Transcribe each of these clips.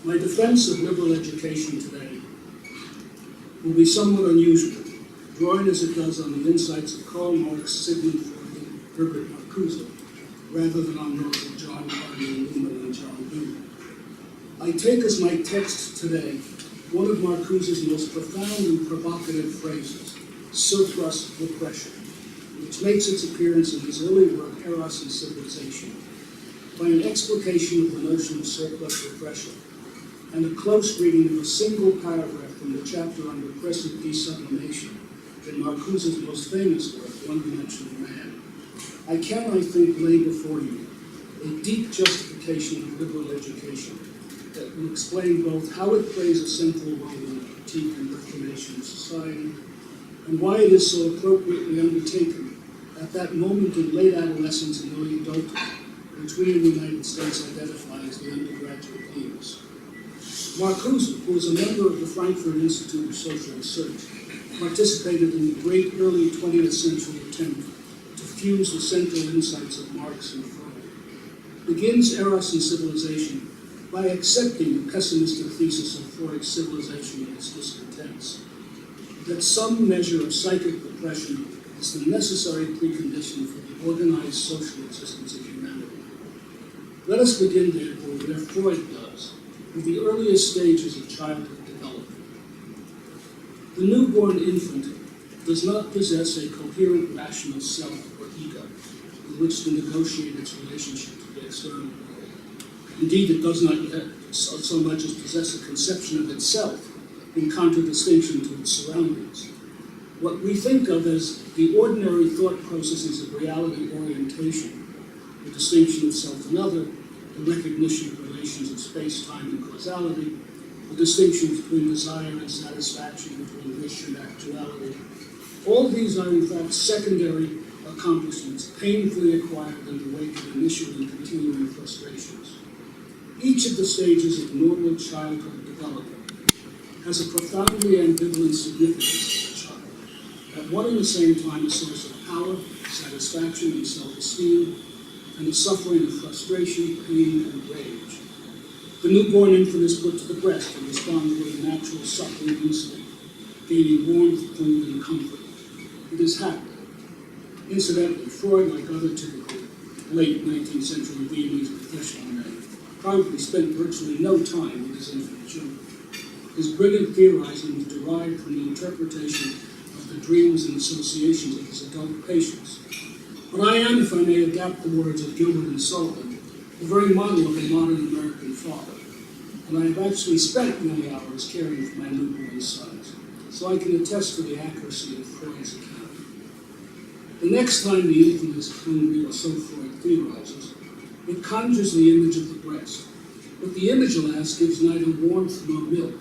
My defense of liberal education today will be somewhat unusual, drawing as it does on the insights of Karl Marx, Sigmund Freud, and Herbert Marcuse, rather than on those of John Carnegie Newman and John Dewey. I take as my text today one of Marcuse's most profound and provocative phrases, surplus repression, which makes its appearance in his early work, Eros and Civilization, by an explication of the notion of surplus repression, and a close reading of a single paragraph from the chapter on repressive desublimation in Marcuse's most famous work, One-Dimensional Man. I can, I think, lay before you a deep justification of liberal education that will explain both how it plays a central role in the critique and reformation of society, and why it is so appropriately undertaken at that moment in late adolescence and early adulthood, which we in the United States identify as the undergraduate years. Marcuse, who was a member of the Frankfurt Institute of Social Research, participated in the great early 20th century attempt to fuse the central insights of Marx and Freud, begins Eros and Civilization by accepting the pessimistic thesis of Freud's civilization and its discontents, that some measure of psychic repression is the necessary precondition for the organized social existence of humanity. Let us begin, therefore, where Freud does, with the earliest stages of childhood development. The newborn infant does not possess a coherent rational self or ego with which to negotiate its relationship to the external world. Indeed, it does not yet so much as possess a conception of itself in contradistinction to its surroundings. What we think of as the ordinary thought processes of reality orientation, the distinction of self and other, the recognition of relations of space, time, and causality, the distinction between desire and satisfaction, between wish and actuality, all these are in fact secondary accomplishments painfully acquired in the wake of initial and continuing frustrations. Each of the stages of normal childhood development has a profoundly ambivalent significance for the child, at one and the same time a source of power, satisfaction, and self-esteem, and a suffering of frustration, pain, and rage. The newborn infant is put to the breast and responds with a natural suckling instinct, gaining warmth, food, and comfort. It is happy. Incidentally, Freud, like other typical late 19th century Viennese professional men, probably spent virtually no time with his infant children. His brilliant theorizing was derived from the interpretation of the dreams and associations of his adult patients. But I am, if I may adapt the words of Gilbert and Sullivan, the very model of a modern American father. And I have actually spent many hours caring for my newborn sons, so I can attest to the accuracy of Freud's account. The next time the infant is hungry, or so Freud theorizes, it conjures the image of the breast. But the image, alas, gives neither warmth nor milk.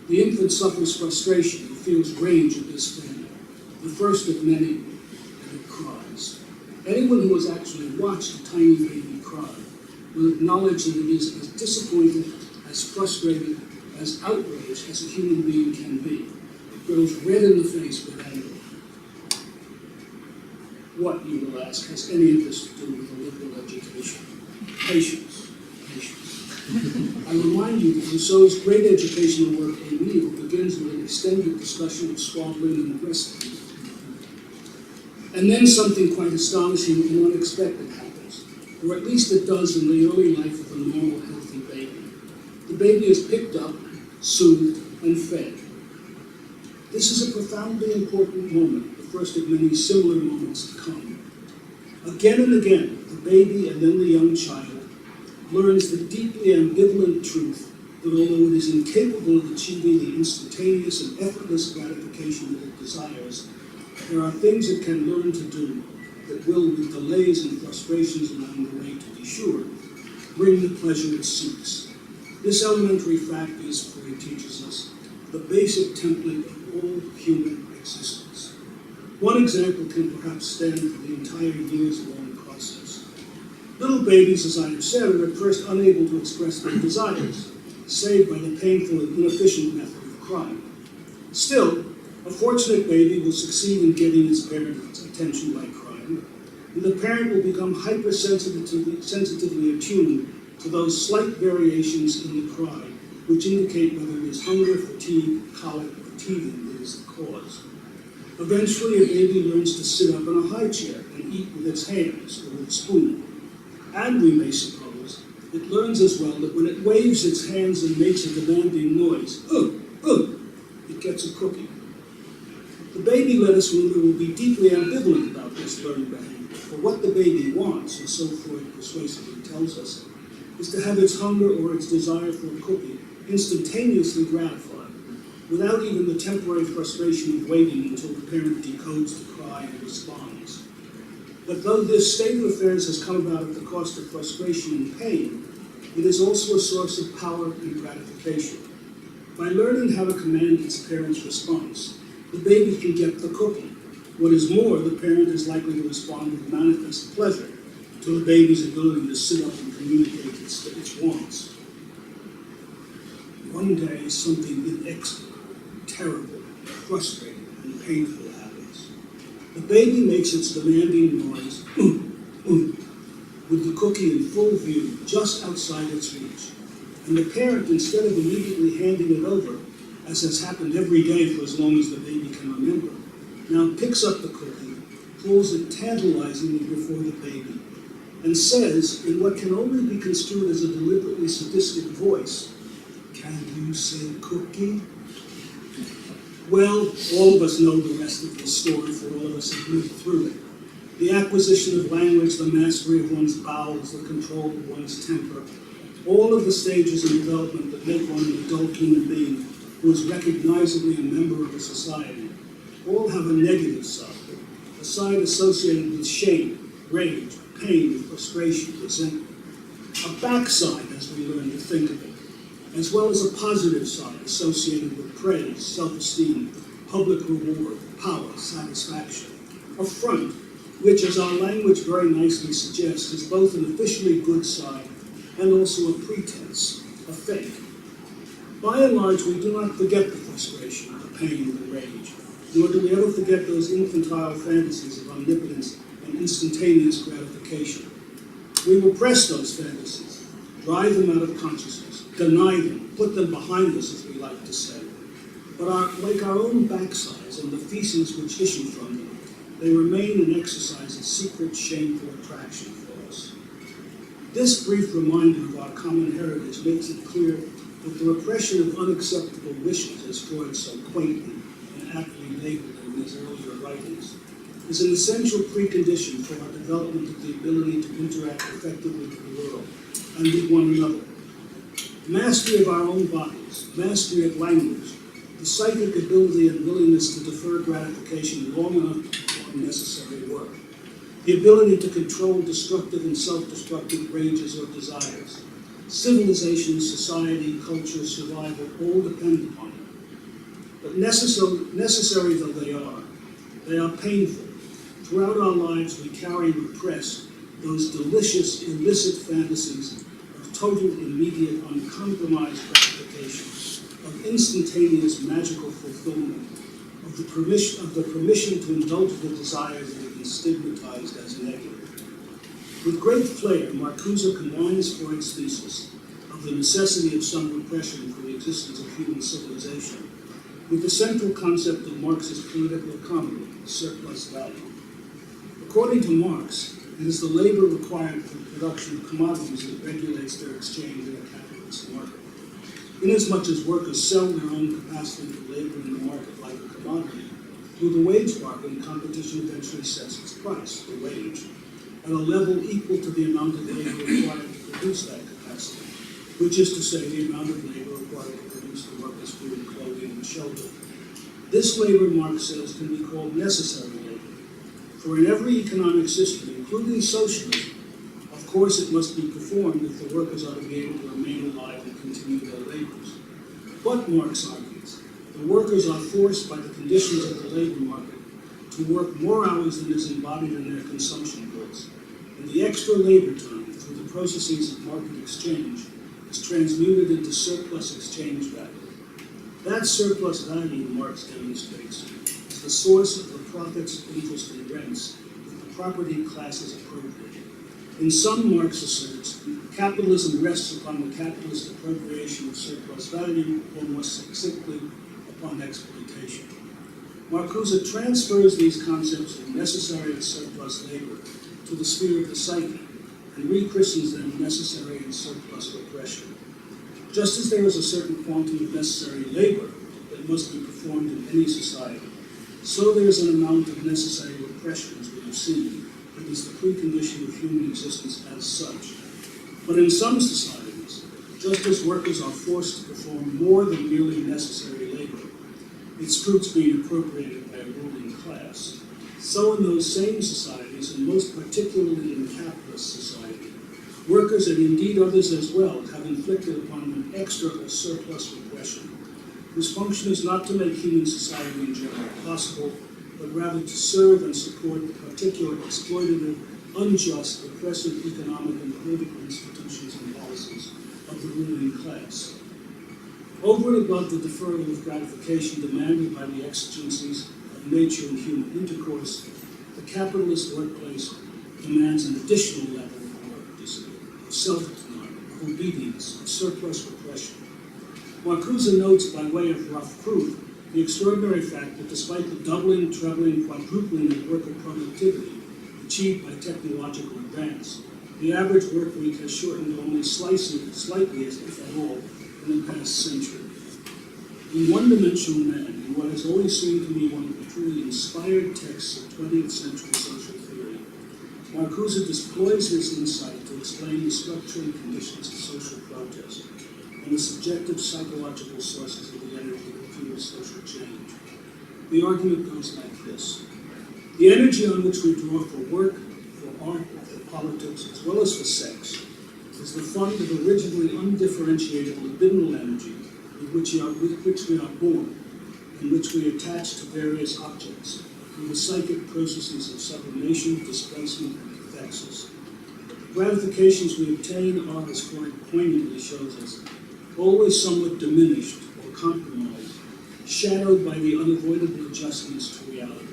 The infant suffers frustration and feels rage at this failure, the first of many, and it cries. Anyone who has actually watched a tiny baby cry will acknowledge that it is as disappointed, as frustrated, as outraged as a human being can be. It grows red in the face with anger. What, you will ask, has any of this to do with a liberal education? Patience. Patience. I remind you that Rousseau's great educational work, Emile, begins with an extended discussion of squabbling and breastfeeding. And then something quite astonishing and unexpected happens, or at least it does in the early life of a normal, healthy baby. The baby is picked up, soothed, and fed. This is a profoundly important moment, the first of many similar moments to come. Again and again, the baby and then the young child learns the deeply ambivalent truth that although it is incapable of achieving the instantaneous and effortless gratification that it desires, there are things it can learn to do that will, with delays and frustrations along the way to be sure, bring the pleasure it seeks. This elementary fact is, Freud teaches us, the basic template of all human existence. One example can perhaps stand for the entire years-long process. Little babies, as I have said, are at first unable to express their desires, save by the painful and inefficient method of crying. Still, a fortunate baby will succeed in getting its parent's attention by crying, and the parent will become hypersensitively attuned to those slight variations in the cry which indicate whether it is hunger, fatigue, colic, or teething that is the cause. Eventually, a baby learns to sit up in a high chair and eat with its hands or with a spoon. And we may suppose it learns as well that when it waves its hands and makes a demanding noise, it gets a cookie. The baby lettuce mover will be deeply ambivalent about this learned behavior, for what the baby wants, and so Freud persuasively tells us, is to have its hunger or its desire for a cookie instantaneously gratified, without even the temporary frustration of waiting until the parent decodes the cry and responds. But though this state of affairs has come about at the cost of frustration and pain, it is also a source of power and gratification. By learning how to command its parent's response, the baby can get the cookie. What is more, the parent is likely to respond with manifest pleasure to the baby's ability to sit up and communicate its wants. One day, something inexplicable, terrible, frustrating, and painful happens. The baby makes its demanding noise, with the cookie in full view, just outside its reach. And the parent, instead of immediately handing it over, as has happened every day for as long as the baby can remember, now picks up the cookie, pulls it tantalizingly before the baby, and says, in what can only be construed as a deliberately sadistic voice, "Can you say cookie?" Well, all of us know the rest of the story, for all of us have lived through it. The acquisition of language, the mastery of one's bowels, the control of one's temper, all of the stages in development that make one an adult human being who is recognizably a member of a society, all have a negative side, a side associated with shame, rage, pain, frustration, resentment. A backside, as we learn to think of it, as well as a positive side associated with praise, self-esteem, public reward, power, satisfaction. A front, which, as our language very nicely suggests, is both an officially good side and also a pretense, a fake. By and large, we do not forget the frustration, the pain, the rage, nor do we ever forget those infantile fantasies of omnipotence and instantaneous gratification. We repress those fantasies, drive them out of consciousness, deny them, put them behind us, as we like to say. But like our own backsides and the feces which issue from them, they remain and exercise a secret, shameful attraction for us. This brief reminder of our common heritage makes it clear that the repression of unacceptable wishes, as Freud so quaintly and aptly labeled in his earlier writings, is an essential precondition for our development of the ability to interact effectively with the world and with one another. Mastery of our own bodies, mastery of language, the psychic ability and willingness to defer gratification long enough to perform necessary work, the ability to control destructive and self-destructive rages or desires. Civilization, society, culture, survival all depend upon it. But necessary though they are painful. Throughout our lives, we carry repressed those delicious, illicit fantasies of total, immediate, uncompromised gratification, of instantaneous, magical fulfillment, of the permission to indulge the desires that have been stigmatized as negative. With great flair, Marcuse combines Freud's thesis of the necessity of some repression for the existence of human civilization with the central concept of Marx's political economy, surplus value. According to Marx, it is the labor required for the production of commodities that regulates their exchange in a capitalist market. Inasmuch as workers sell their own capacity for labor in the market like a commodity, through the wage bargain, competition eventually sets its price, the wage, at a level equal to the amount of labor required to produce that capacity, which is to say the amount of labor required to produce the workers' food, clothing, and shelter. This labor, Marx says, can be called necessary labor. For in every economic system, including socialism, of course it must be performed if the workers are to be able to remain alive and continue their labors. But, Marx argues, the workers are forced by the conditions of the labor market to work more hours than is embodied in their consumption goods, and the extra labor time through the processes of market exchange is transmuted into surplus exchange value. That surplus value, Marx demonstrates, is the source of the profits, interest, and rents that the property classes appropriate. In sum, Marx asserts, capitalism rests upon the capitalist appropriation of surplus value, or more succinctly, upon exploitation. Marcuse transfers these concepts of necessary and surplus labor to the sphere of the psyche, and rechristens them necessary and surplus repression. Just as there is a certain quantum of necessary labor that must be performed in any society, so there is an amount of necessary repression, as we have seen, that is the precondition of human existence as such. But in some societies, just as workers are forced to perform more than merely necessary labor, its fruits being appropriated by a ruling class, so in those same societies, and most particularly in capitalist society, workers, and indeed others as well, have inflicted upon them extra or surplus repression, whose function is not to make human society in general possible, but rather to serve and support the particular exploitative, unjust, oppressive economic and political institutions and policies of the ruling class. Over and above the deferral of gratification demanded by the exigencies of nature and human intercourse, the capitalist workplace demands an additional level of work discipline, of self-denial, of obedience, of surplus repression. Marcuse notes, by way of rough proof, the extraordinary fact that despite the doubling, trebling, quadrupling of worker productivity achieved by technological advance, the average work week has shortened only slightly, as if at all, in the past century. In One-Dimensional Man, in what has always seemed to me one of the truly inspired texts of 20th century social theory, Marcuse deploys his insight to explain the structural conditions of social protest and the subjective psychological sources of the energy that fuels social change. The argument goes like this. The energy on which we draw for work, for art, for politics, as well as for sex, is the fund of originally undifferentiated libidinal energy with which we are born, in which we attach to various objects through the psychic processes of sublimation, displacement, and cathexis. The gratifications we obtain are, as Freud poignantly shows us, always somewhat diminished or compromised, shadowed by the unavoidable adjustments to reality.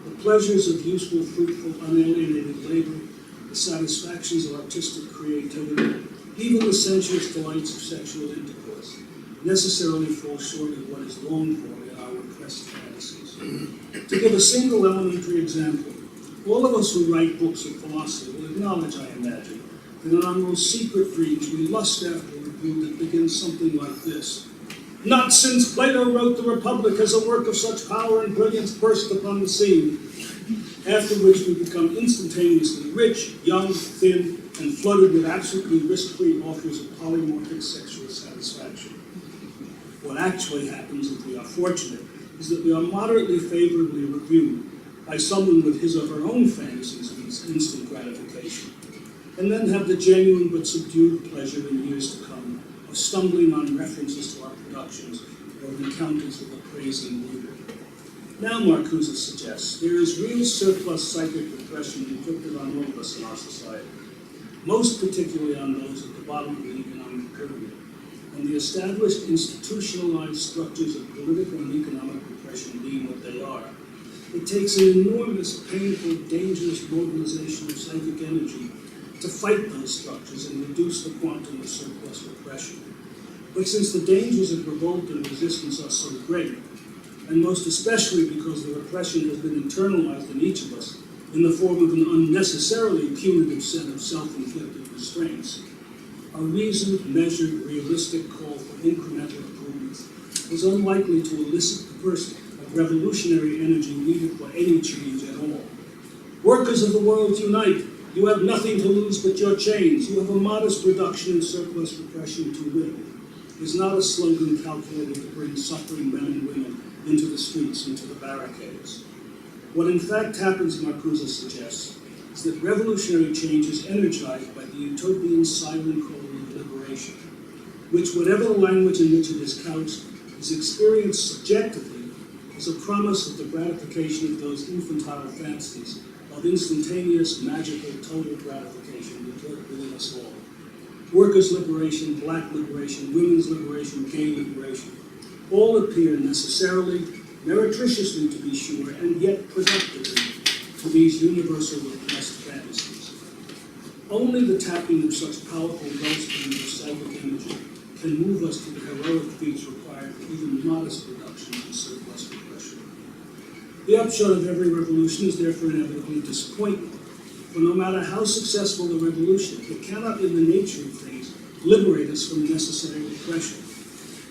The pleasures of useful, fruitful, unalienated labor, the satisfactions of artistic creativity, even the sensuous delights of sexual intercourse, necessarily fall short of what is longed for in our repressed fantasies. To give a single elementary example, all of us who write books of philosophy will acknowledge, I imagine, that in our most secret dreams we lust after a review that begins something like this. Not since Plato wrote the Republic has a work of such power and brilliance burst upon the scene. After which we become instantaneously rich, young, thin, and flooded with absolutely risk-free offers of polymorphic sexual satisfaction. What actually happens, if we are fortunate, is that we are moderately favorably reviewed by someone with his or her own fantasies of instant gratification, and then have the genuine but subdued pleasure in years to come of stumbling on references to our productions or encounters with a praising reader. Now, Marcuse suggests, there is real surplus psychic repression inflicted on all of us in our society, most particularly on those at the bottom of the economic pyramid, and the established institutionalized structures of political and economic repression being what they are. It takes an enormous, painful, dangerous mobilization of psychic energy to fight those structures and reduce the quantum of surplus repression. But since the dangers of revolt and resistance are so great, and most especially because the repression has been internalized in each of us in the form of an unnecessarily punitive set of self-inflicted restraints, a reasoned, measured, realistic call for incremental improvements is unlikely to elicit the burst of revolutionary energy needed for any change at all. Workers of the world, unite! You have nothing to lose but your chains. You have a modest reduction in surplus repression to win. It is not a slogan calculated to bring suffering men and women into the streets, into the barricades. What in fact happens, Marcuse suggests, is that revolutionary change is energized by the utopian siren call of liberation, which, whatever the language in which it is couched, is experienced subjectively as a promise of the gratification of those infantile fantasies of instantaneous, magical, total gratification that lurk within us all. Workers' liberation, black liberation, women's liberation, gay liberation, all appear necessarily, meretriciously to be sure, and yet productively to these universal repressed fantasies. Only the tapping of such powerful wellsprings of psychic imagery can move us to the heroic feats required for even modest reductions in surplus repression. The upshot of every revolution is therefore inevitably disappointment. For no matter how successful the revolution, it cannot, in the nature of things, liberate us from necessary repression.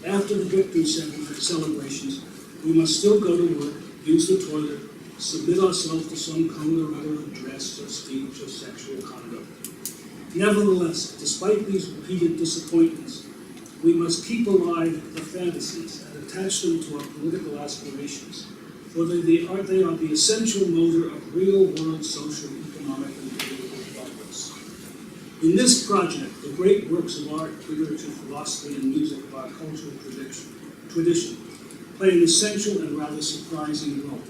After the victory celebrations, we must still go to work, use the toilet, submit ourselves to some code or other of dress or speech or sexual conduct. Nevertheless, despite these repeated disappointments, we must keep alive the fantasies and attach them to our political aspirations, for they are the essential motor of real-world social, economic, and political progress. In this project, the great works of art, literature, philosophy, and music of our cultural tradition play an essential and rather surprising role.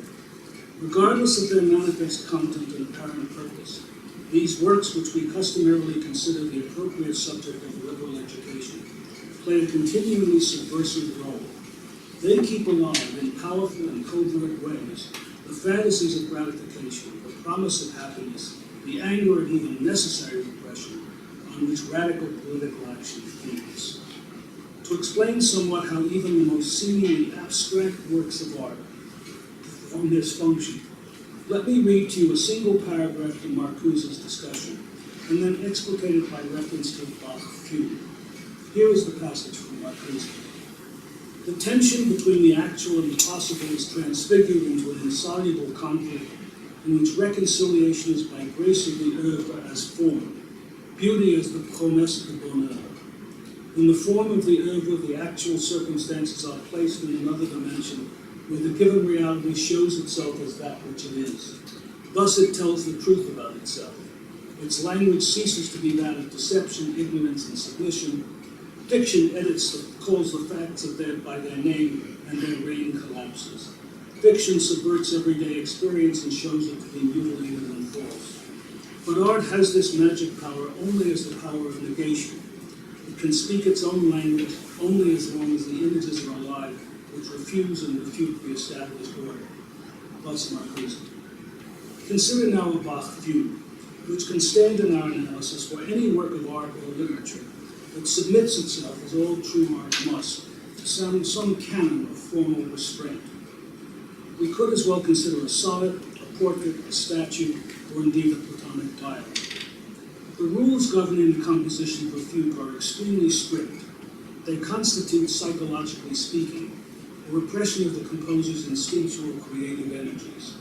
Regardless of their manifest content and apparent purpose, these works, which we customarily consider the appropriate subject of liberal education, play a continually subversive role. They keep alive in powerful and covert ways the fantasies of gratification, the promise of happiness, the anger and even necessary repression on which radical political action feeds. To explain somewhat how even the most seemingly abstract works of art perform this function, let me read to you a single paragraph from Marcuse's discussion, and then explicate it by reference to the Bach fugue. Here is the passage from Marcuse. The tension between the actual and the possible is transfigured into an insoluble conflict in which reconciliation is by grace of the oeuvre as form, beauty as the promesse de bonheur. In the form of the oeuvre, the actual circumstances are placed in another dimension where the given reality shows itself as that which it is. Thus it tells the truth about itself. Its language ceases to be that of deception, ignorance, and submission. Fiction calls the facts by their name, and their reign collapses. Fiction subverts everyday experience and shows it to be mutilated and false. But art has this magic power only as the power of negation. It can speak its own language only as long as the images are alive, which refuse and refute the established order. Thus Marcuse. Consider now a Bach fugue, which can stand in our analysis for any work of art or literature that submits itself, as all true art must, to some canon of formal restraint. We could as well consider a sonnet, a portrait, a statue, or indeed a Platonic dialogue. The rules governing the composition of a fugue are extremely strict. They constitute, psychologically speaking, a repression of the composer's instinctual creative energies.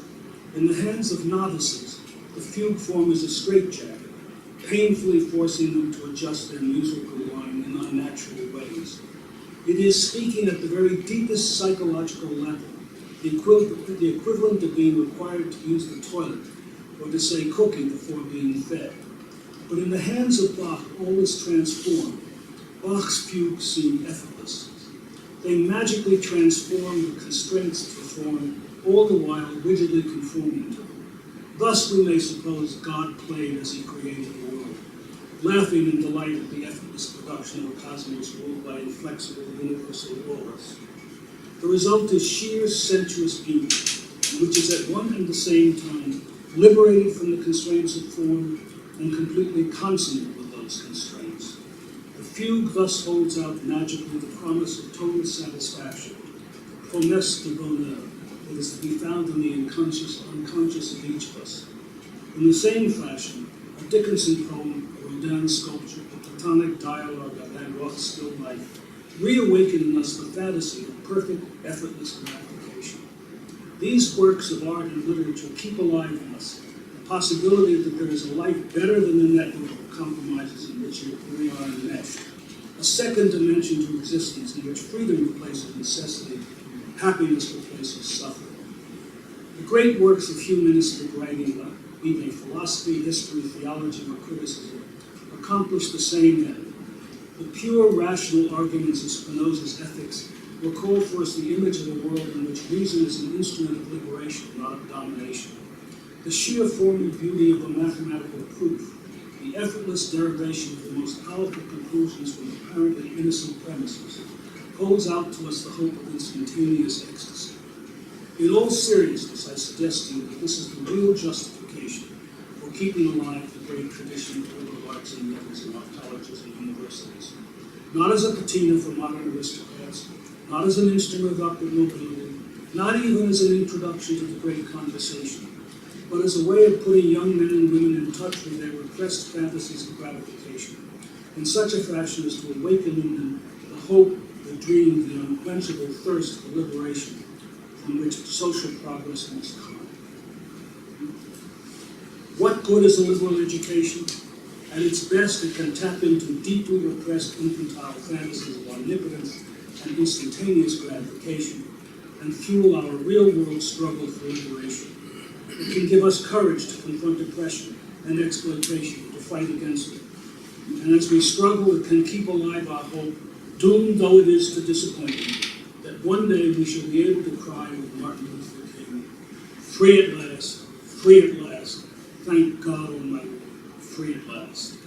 In the hands of novices, the fugue form is a straitjacket, painfully forcing them to adjust their musical line in unnatural ways. It is speaking at the very deepest psychological level, the equivalent of being required to use the toilet or to say cooking before being fed. But in the hands of Bach, all is transformed. Bach's fugues seem effortless. They magically transform the constraints of the form, all the while rigidly conforming to them. Thus we may suppose God played as he created the world, laughing in delight at the effortless production of a cosmos ruled by inflexible universal laws. The result is sheer sensuous beauty, which is at one and the same time liberated from the constraints of form and completely consonant with those constraints. The fugue thus holds out magically the promise of total satisfaction, the promesse de bonheur, that is to be found in the unconscious of each of us. In the same fashion, a Dickinson poem, a Rodin sculpture, a Platonic dialogue of Van Gogh's still life reawaken in us the fantasy of perfect, effortless gratification. These works of art and literature keep alive in us the possibility that there is a life better than the network of compromises in which we are enmeshed, a second dimension to existence in which freedom replaces necessity, happiness replaces suffering. The great works of humanistic writing, be they philosophy, history, theology, or criticism, accomplish the same end. The pure rational arguments of Spinoza's ethics will call for us the image of a world in which reason is an instrument of liberation, not of domination. The sheer formal beauty of a mathematical proof, the effortless derivation of the most powerful conclusions from apparently innocent premises, holds out to us the hope of instantaneous ecstasy. In all seriousness, I suggest to you that this is the real justification for for keeping alive the great tradition of liberal arts endeavors in our colleges and universities. Not as a patina for modern aristocrats, not as an instrument of upward mobility, not even as an introduction to the great conversation, but as a way of putting young men and women in touch with their repressed fantasies of gratification, in such a fashion as to awaken in them the hope, the dream, the unquenchable thirst for liberation from which social progress must come. What good is a liberal education? At its best, it can tap into deeply repressed infantile fantasies of omnipotence and instantaneous gratification, and fuel our real-world struggle for liberation. It can give us courage to confront oppression and exploitation, to fight against it. And as we struggle, it can keep alive our hope, doomed though it is to disappointment, that one day we shall be able to cry with Martin Luther King, free at last, thank God Almighty, free at last.